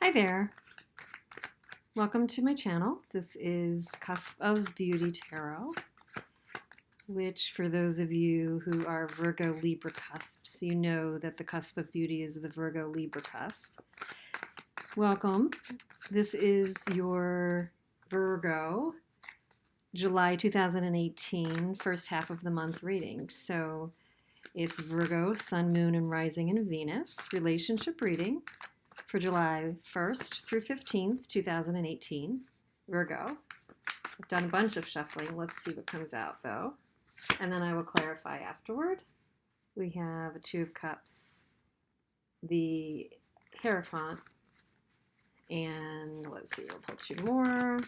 Hi there. Welcome to my channel. This is Cusp of Beauty Tarot, which for those of you who are Virgo Libra cusps, you know that the cusp of beauty is the Virgo Libra cusp. Welcome. This is your Virgo July 2018 first half of the month reading. So it's Virgo, Sun, Moon, and Rising in Venus relationship reading for July 1st through 15th, 2018, Virgo. I've done a bunch of shuffling. Let's see what comes out, though. And then I will clarify afterward. We have a Two of Cups, the Hierophant, and let's see, we'll pull two more.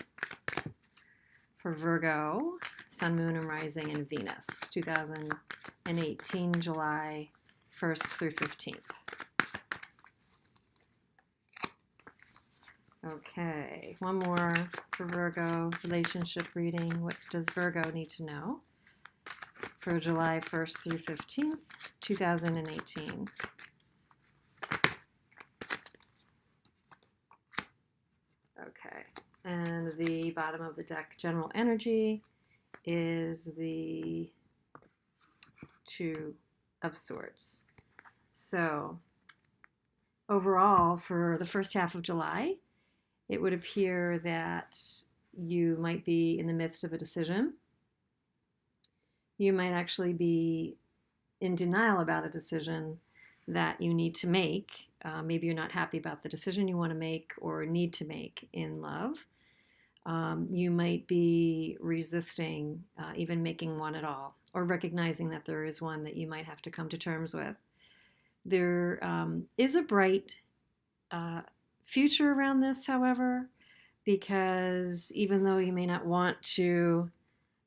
For Virgo, Sun, Moon, and Rising in Venus, 2018, July 1st through 15th. Okay, one more for Virgo relationship reading. What does Virgo need to know for July 1st through 15th, 2018? Okay, and the bottom of the deck, general energy, is the Two of Swords. So, overall, for the first half of July, it would appear that you might be in the midst of a decision. You might actually be in denial about a decision that you need to make. Maybe you're not happy about the decision you want to make or need to make in love. You might be resisting even making one at all, or recognizing that there is one that you might have to come to terms with. There is a bright future around this, however, because even though you may not want to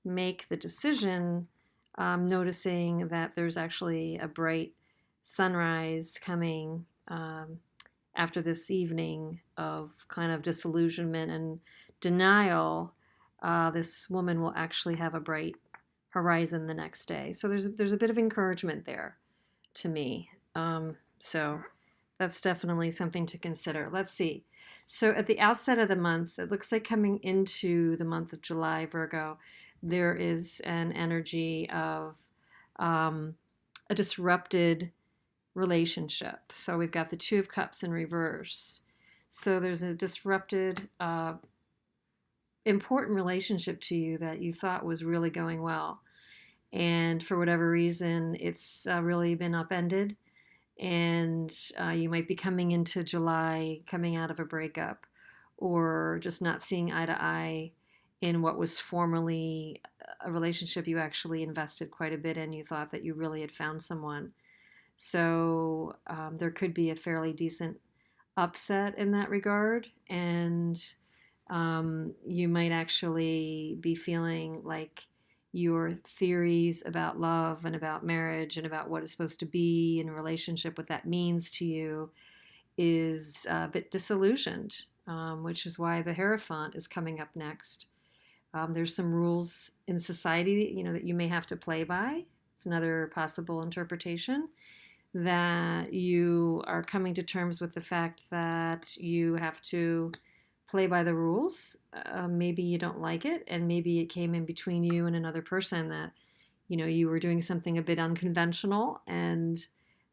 make the decision, noticing that there's actually a bright sunrise coming after this evening of kind of disillusionment and denial, this woman will actually have a bright horizon the next day. So there's a bit of encouragement there to me. So that's definitely something to consider. Let's see. So at the outset of the month, it looks like coming into the month of July, Virgo, there is an energy of a disrupted relationship. So we've got the Two of Cups in reverse. So there's a disrupted, important relationship to you that you thought was really going well. And for whatever reason, it's really been upended. And you might be coming into July, coming out of a breakup, or just not seeing eye to eye in what was formerly a relationship you actually invested quite a bit in. You thought that you really had found someone. So there could be a fairly decent upset in that regard. And you might actually be feeling like your theories about love and about marriage and about what it's supposed to be in a relationship, what that means to you, is a bit disillusioned, which is why the Hierophant is coming up next. There's some rules in society, that you may have to play by. It's another possible interpretation, that you are coming to terms with the fact that you have to play by the rules. Maybe you don't like it, and maybe it came in between you and another person that, you were doing something a bit unconventional, and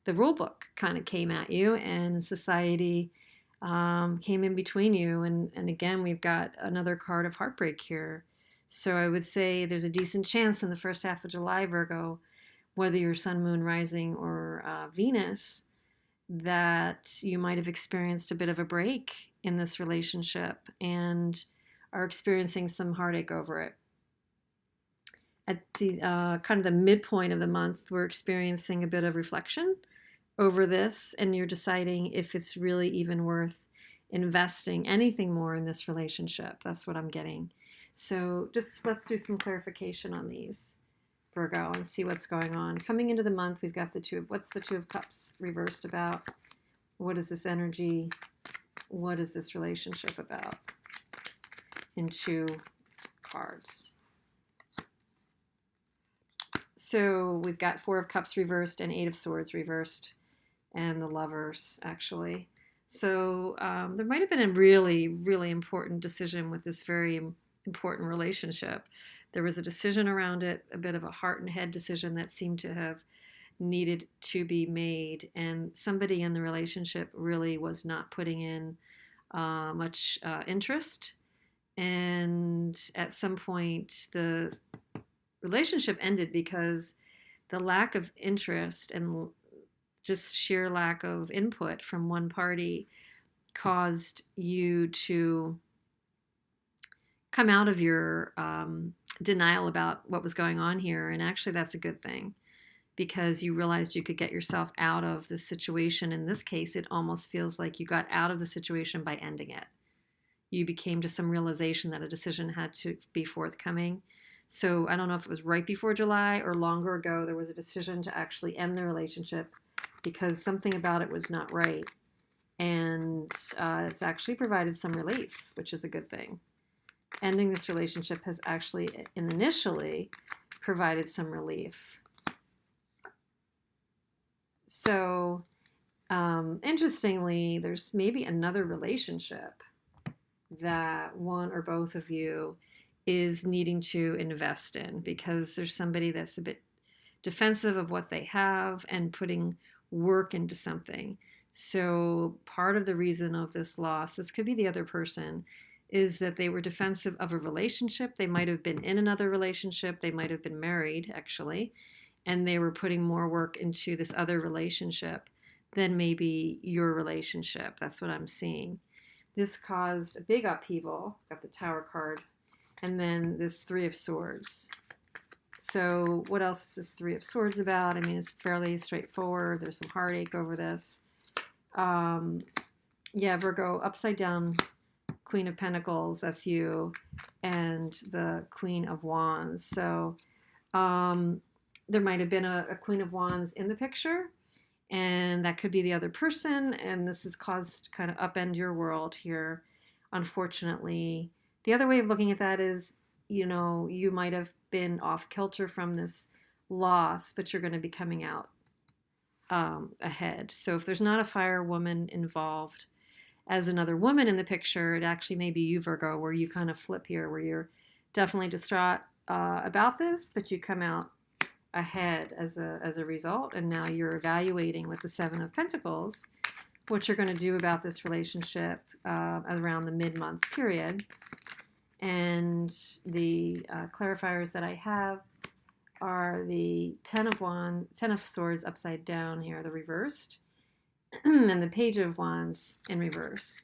the rule book kind of came at you, and society came in between you. And again, we've got another card of heartbreak here. So I would say there's a decent chance in the first half of July, Virgo, whether you're Sun, Moon, Rising, or Venus, that you might have experienced a bit of a break in this relationship and are experiencing some heartache over it. At the kind of the midpoint of the month, we're experiencing a bit of reflection over this, and you're deciding if it's really even worth investing anything more in this relationship. That's what I'm getting. So just let's do some clarification on these, Virgo, and see what's going on. Coming into the month, we've got what's the Two of Cups reversed about? What is this energy? What is this relationship about? In two cards. So we've got Four of Cups reversed and Eight of Swords reversed, and the Lovers, actually. So there might have been a really, really important decision with this very important relationship. There was a decision around it, a bit of a heart and head decision that seemed to have needed to be made. And somebody in the relationship really was not putting in much interest. And at some point, the relationship ended because the lack of interest and just sheer lack of input from one party caused you to come out of your denial about what was going on here. And actually, that's a good thing because you realized you could get yourself out of the situation. In this case, it almost feels like you got out of the situation by ending it. You became to some realization that a decision had to be forthcoming. So I don't know if it was right before July or longer ago, there was a decision to actually end the relationship because something about it was not right. And it's actually provided some relief, which is a good thing. Ending this relationship has actually initially provided some relief. So interestingly, there's maybe another relationship that one or both of you is needing to invest in because there's somebody that's a bit defensive of what they have and putting work into something. So part of the reason of this loss, this could be the other person, is that they were defensive of a relationship. They might have been in another relationship. They might have been married, actually, and they were putting more work into this other relationship than maybe your relationship. That's what I'm seeing. This caused a big upheaval. Got the Tower card. And then this Three of Swords. So what else is this Three of Swords about? I mean, it's fairly straightforward. There's some heartache over this. Yeah, Virgo, upside down Queen of Pentacles, that's you, and the Queen of Wands. So there might have been a Queen of Wands in the picture, and that could be the other person, and this has caused kind of upend your world here, unfortunately. The other way of looking at that is, you know, you might have been off kilter from this loss, but you're going to be coming out ahead. So if there's not a fire woman involved as another woman in the picture, it actually may be you, Virgo, where you kind of flip here, where you're definitely distraught about this, but you come out ahead as a result, and now you're evaluating with the Seven of Pentacles what you're going to do about this relationship around the mid-month period. And the clarifiers that I have are the Ten of Swords upside down here, the reversed, and the Page of Wands in reverse.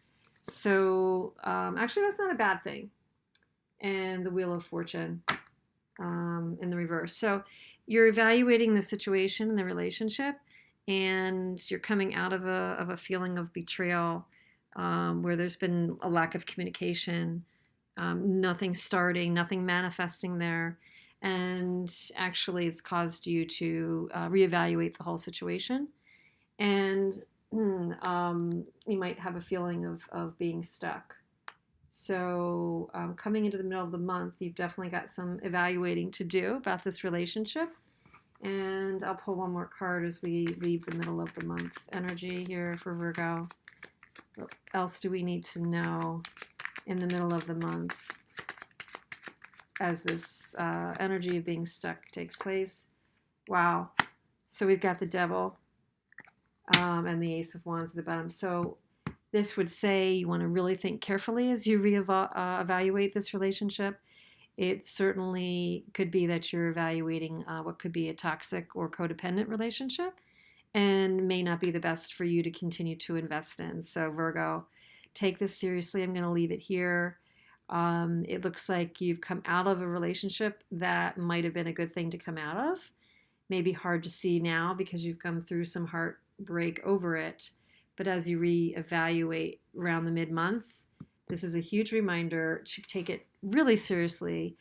So actually, that's not a bad thing. And the Wheel of Fortune in the reverse. So you're evaluating the situation and the relationship, and you're coming out of a feeling of betrayal where there's been a lack of communication, nothing starting, nothing manifesting there. And actually, it's caused you to reevaluate the whole situation. And you might have a feeling of being stuck. So coming into the middle of the month, you've definitely got some evaluating to do about this relationship. And I'll pull one more card as we leave the middle of the month energy here for Virgo. What else do we need to know in the middle of the month as this energy of being stuck takes place? Wow. So we've got the Devil and the Ace of Wands at the bottom. So this would say you want to really think carefully as you evaluate this relationship. It certainly could be that you're evaluating what could be a toxic or codependent relationship and may not be the best for you to continue to invest in. So Virgo, take this seriously. I'm going to leave it here. It looks like you've come out of a relationship that might have been a good thing to come out of. Maybe hard to see now because you've come through some heartbreak over it. But as you reevaluate around the mid-month, this is a huge reminder to take it really seriously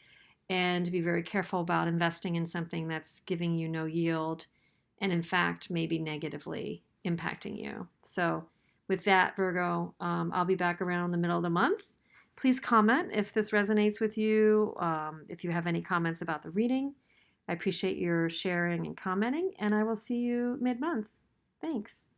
and to be very careful about investing in something that's giving you no yield and, in fact, maybe negatively impacting you. So with that, Virgo, I'll be back around the middle of the month. Please comment if this resonates with you, if you have any comments about the reading. I appreciate your sharing and commenting, and I will see you mid-month. Thanks.